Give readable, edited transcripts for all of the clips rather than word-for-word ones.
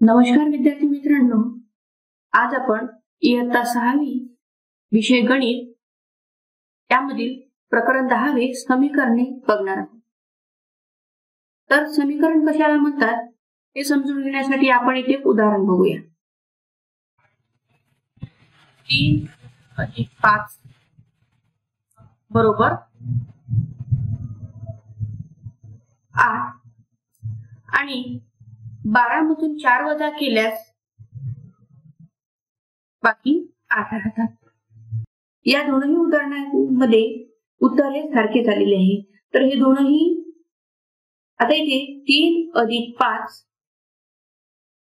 नमस्कार विद्यार्थी मित्रांनो, आज आपण इयत्ता 6वी विषय गणित त्यामधील प्रकरण 10वे समीकरणे बघणार आहोत। तर समीकरण कशाला म्हणतात हे समजून घेण्यासाठी आपण इथे एक उदाहरण बघूया। 3 + 5 बरोबर 8 आणि 12 मधून 4 वजा केल्यास बाकी 8 राहतात। या दोनही उदाहरणांमध्ये उत्तर हे सारखेच आलेले आहे। तर हे दोनही आता इथे 3 + 5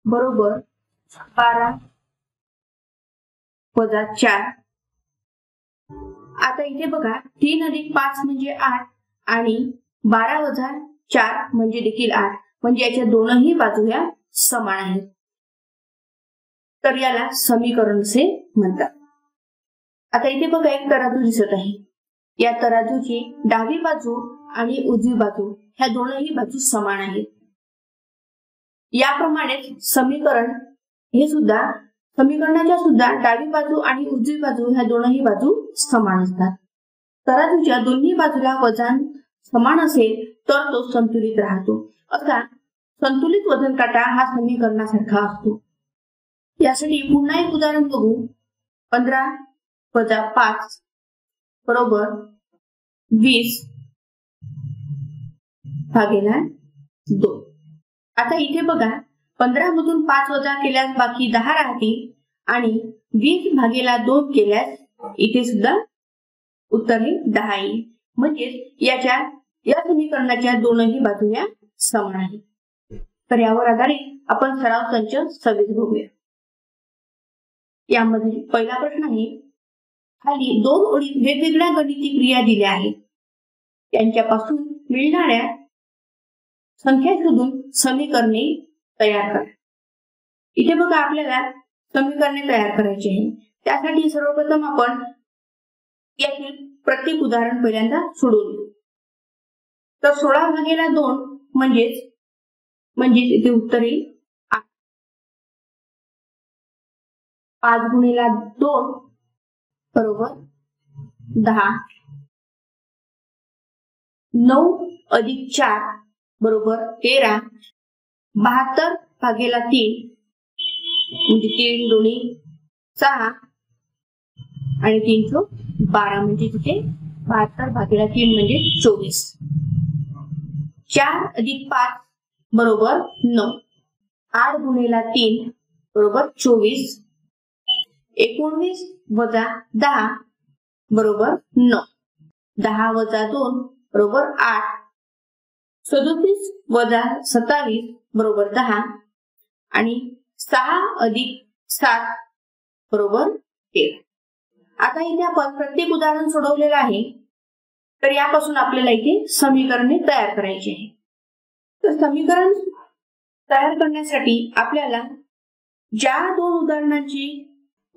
बरोबर 12 वजा 4। आता इथे बघा 3 + 5 म्हणजे 8 आणि 12 वजा 4 म्हणजे देखील 8, म्हणजे याच्या दोनही बाजू ह्या समान आहेत। तर याला समीकरण असे म्हणतात। आता इथे बघा एक तराजू दिसत आहे। या तराजूची डावी बाजू आणि उजवी बाजू ह्या दोनही बाजू समान आहेत। याप्रमाणे समीकरणाच्या सुद्धा डावी बाजू आणि उजवी बाजू ह्या दोनही बाजू समान असतात। तराजूच्या दोन्ही बाजूला वजन समान असेल तर तो संतुलित राहतो। असा संतुलित वजन काटा हा समीकरणासारखा असतो। यासाठी पुन्हा एक उदाहरण बघू। 15 + 5 बरोबर 20/2। आता इथे बघा 15 मधून 5 वजा केल्यास बाकी 10 राहतील आणि 20/2 केल्यास इथे सुद्धा उत्तर हे 10 येईल। म्हणजे या समीकरणाच्या दोनही बाजू या समान आहेत। तर यावर आधारित आपण सराव संच सविस्तर बघूया। यामध्ये पहिला प्रश्न आहे, खाली 2 ओळीत वेगवेगळ्या गणिती क्रिया दिल्या आहेत, त्यांच्यापासून मिळणाऱ्या संख्या शोधून समीकरणे तयार करा। इथे बघा आपल्याला समीकरणे तयार करायची आहे। त्यासाठी सर्वप्रथम आपण यातील प्रत्येक उदाहरण पहिल्यांदा सोडवून घेऊ। तर 16/2 म्हणजे इथे उत्तर येईल 8। 5/2 बरोबर 10। 9 + 4 बरोबर 13। 72/3 म्हणजे 3 दोन्ही 6 आणि 3 12 म्हणजे तिथे 72/3 म्हणजे 24। 4 + 5 बरोबर 9। 8×3 बरोबर 24। 19 - 10 बरोबर 9। 10 - 2 बरोबर 8। 37 - 27 बरोबर 10 आणि 6 + 7 बरोबर 13। आता इथे आपण प्रत्येक उदाहरण सोडवलेलं आहे। तर यापासून आपल्याला इथे समीकरणे तयार करायची आहे। तर समीकरण तयार करण्यासाठी आपल्याला ज्या दोन उदाहरणांची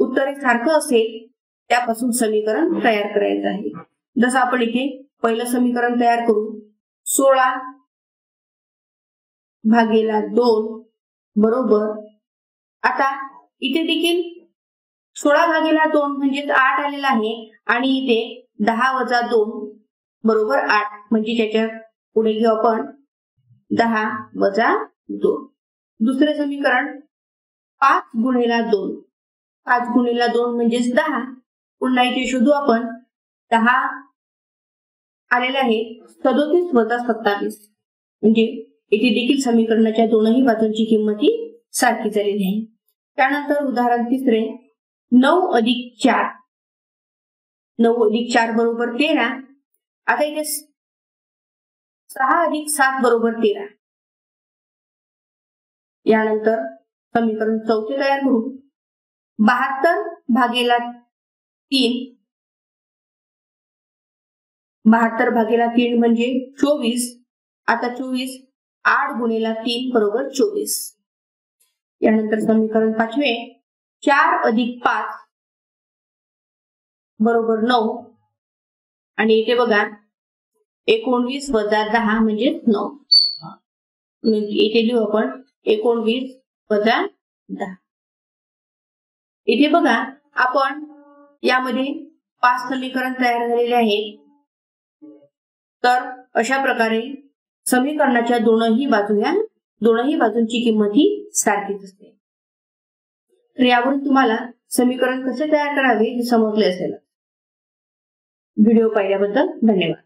उत्तरे सारखं असेल त्यापासून समीकरण तयार करायचं आहे। जसं आपण इथे पहिलं समीकरण तयार करू। 16/2 बरोबर, आता इथे देखील 16/2 म्हणजे 8 आलेला आहे आणि इथे 10 - 2 बरोबर 8, म्हणजे त्याच्या पुढे घेऊ आपण 10 - 2। दुसरे समीकरण 5×2। 5×2 म्हणजेच 10। पुन्हा इथे शोधू आपण 10 आलेला आहे 37 - 27, म्हणजे इथे देखील समीकरणाच्या दोनही बाजूंची किंमत ही सारखी झालेली आहे। त्यानंतर उदाहरण तिसरे 9 + 4। 9 + 4 बरोबर 13। आता इथे 6 + 7 बरोबर 13। यानंतर समीकरण चौथे तयार करू। 72/3। 72/3 म्हणजे 24। आता 24 8×3 बरोबर 24। यानंतर समीकरण पाचवे 4 + 5 बरोबर 9 आणि इथे बघा 19 - 10 म्हणजे 9। इथे लिहू आपण 19 वजा 10. इथे बघा आपण यामध्ये 5 समीकरण तयार झालेले आहेत. तर अशा प्रकारे समीकरणाच्या दोनही बाजूंची किंमत ही सारखीच असते. तर यावरून तुम्हाला समीकरण कसे तयार करावे हे समजले असेल. व्हिडिओ पाहिल्याबद्दल धन्यवाद.